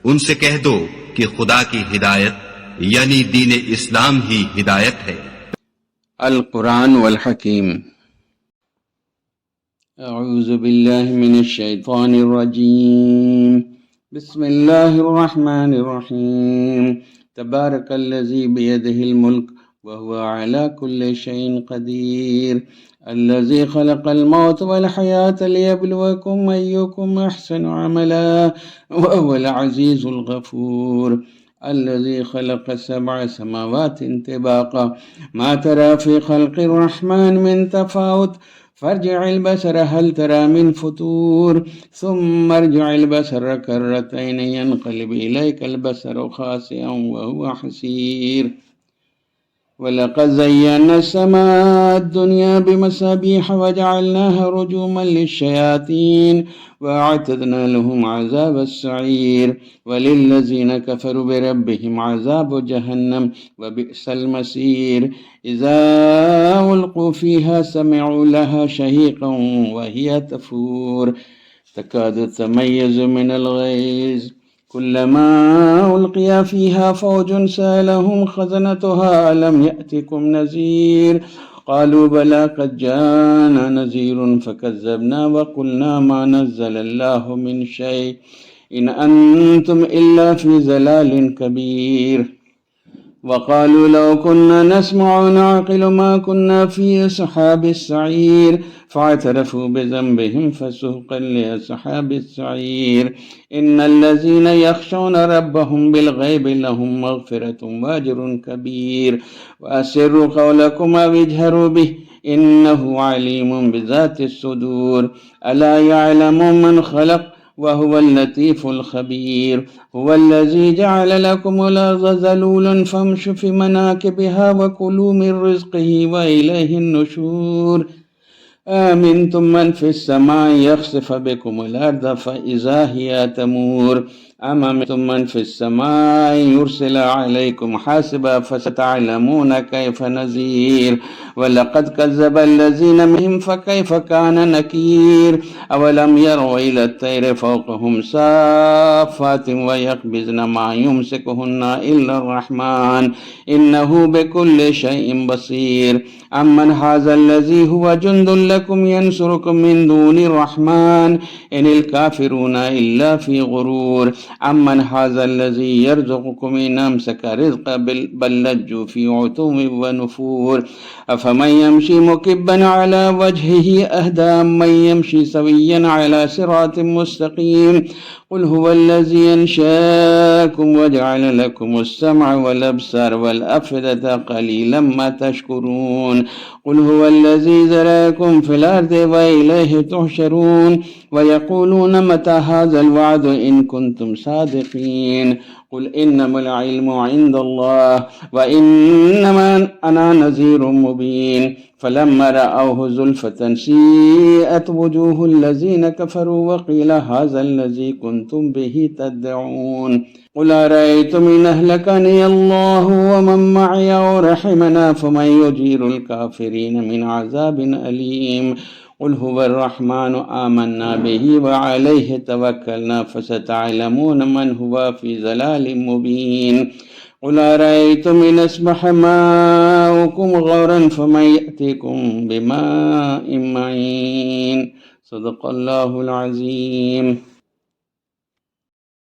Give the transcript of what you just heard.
उनसे कह दो कि खुदा की हिदायत यानी दीन इस्लाम ही हिदायत है। अल कुरान वल हकीम। अऊज़ु बिल्लाहि मिनश शैतानिर रजीम। बिस्मिल्लाहिर रहमानिर रहीम। तबारकल्लज़ी बियदिहिल मुल्क व हुवा अला कुल्लि शैइन क़दीर। अल्लज़ी खलक़ल मौत वल हयात लियब्लुवकुम अय्युकुम अहसनु अमला व हुवल अज़ीज़ुल गफ़ूर। अल्लज़ी खलक़ सबअ समावातिन तिबाक़ा मा तरा फ़ी ख़ल्क़िर रहमान मिन तफ़ावुत फर्जिअल बसर हल तरा मिन फुतूर सुम्मा अर्जिअल बसर कर्रतैन यनक़लिब इलैकल बसरु ख़ासिअन व हुवा हसीर। वलक़द ज़य्यना अस्समाअ दुनिया बिमसाबीह वजअलनाहा रुजूमन लिश्शयातीन वअअतदना लहुम अज़ाबस्सईर वलिल्लज़ीना कफ़रू बिरब्बिहिम अज़ाबु जहन्नम वबिअसल मसीर। इज़ा उल्क़ू फ़ीहा समिअू लहा शहीक़न वहिय तफ़ूर तकादु तमय्यज़ु मिनल ग़ैज़ कुल्लमा उल्क़िया फ़ीहा फ़ौजुन सअलहुम ख़ज़नतुहा अलम यअतिकुम नज़ीर क़ालू बला क़द जाअना नज़ीरुन फ़कज़्ज़बना वक़ुलना मा नज़्ज़लल्लाहु मिन शै इन अंतुम इल्ला फ़ी ज़लालिन कबीर। वक़ालू लौ कुन्ना नस्मअु नअक़िलु मा कुन्ना फ़ी अस्हाबिस्सईर फ़अतरफ़ू बिज़ंबिहिम फ़सुहक़न लिअस्हाबिस्सईर। इन्नल्लज़ीना यख़शौना रब्बहुम बिलग़ैबि लहुम मग़फ़िरतुन व अज्रुन कबीर। वअस्सिर्रू क़ौलकुम अव इजहरू बिही इन्नहु अलीमुन बिज़ातिस्सुदूर। अला यअलमु मन ख़लक़ वहुवल लतीफ़ुल ख़बीर। हुवल्लज़ी जअल लकुमुल अर्ज़ ज़लूलन फ़म्शू फ़ी मनाकिबिहा वकुलू मिन रिज़्क़िही व इलैहिन नुशूर। आमिनतुम मन फ़िस समाइ यख़सिफ़ बिकुमुल अर्ज़ फ़इज़ा हिय तमूर अम अमिनतुम मन फ़िस समाइ युरसिल अलैकुम हासिबा फ़सतअलमून कैफ़ नज़ीर। वलक़द कज़्ज़ब अल्लज़ीना मिन फ़कैफ़ कान नकीर। अवलम यरौ इलत तैरि फ़ौक़हुम साफ़्फ़ातिन व यक़बिज़न मा युमसिकुहुन्ना इल्लर रहमान इन्नहु बिकुल्लि शैइन बसीर। अम्मन हाज़ल्लज़ी हुवा जुन्दुन लकुम यंसुरुकुम मिन दूनिर रहमान इनिल काफ़िरूना इल्ला फ़ी ग़ुरूर। अम्मन हाज़ल्लज़ी यर्ज़ुक़ुकुम इन अमसक रिज़्क़हु बल लज्जू फ़ी उतुव्विन व नुफ़ूर। अफ़मन यमशी मुकिब्बन अला वजहिही अहदा अम्मन यमशी सविय्यन अला सिरातिन मुस्तक़ीम। क़ुल हुवल्लज़ी अंशअकुम वजअल लकुमुस्समअ वल अब्सार वल अफ़इदता क़लीलन मा तशकुरून। क़ुल हुवल्लज़ी ज़रअकुम फ़िल अर्ज़ि व इलैहि तुहशरून वयक़ूलून मता हाज़ल वअदु इन कुन्तुम सादिक़ीन। क़ुल इन्नमल इल्मु इन्दल्लाह व इन्नमा अना नज़ीरुम मुबीन। फ़लम्मा रअवहु ज़ुल्फ़तन सीअत वुजूहुल्लज़ीना कफ़रू वक़ील हाज़ल्लज़ी कुन्तुम बिही तद्दऊन। क़ुल अरअय्तुम इन अह्लकनी अल्लाहु व मन मअय औ रहमना फ़मन युजीरुल काफ़िरीन मिन अज़ाबिन अलीम। क़ुल हुवर रहमानु आमन्ना बिही व अलैहि तवक्कलना फ़सतअलमून मन हुवा फ़ी ज़लालिन मुबीन। क़ुल अरअय्तुम इन अस्बह माउकुम गौरन फ़मन यअतिकुम बिमाइन मईन। सदक़ल्लाहुल अज़ीम।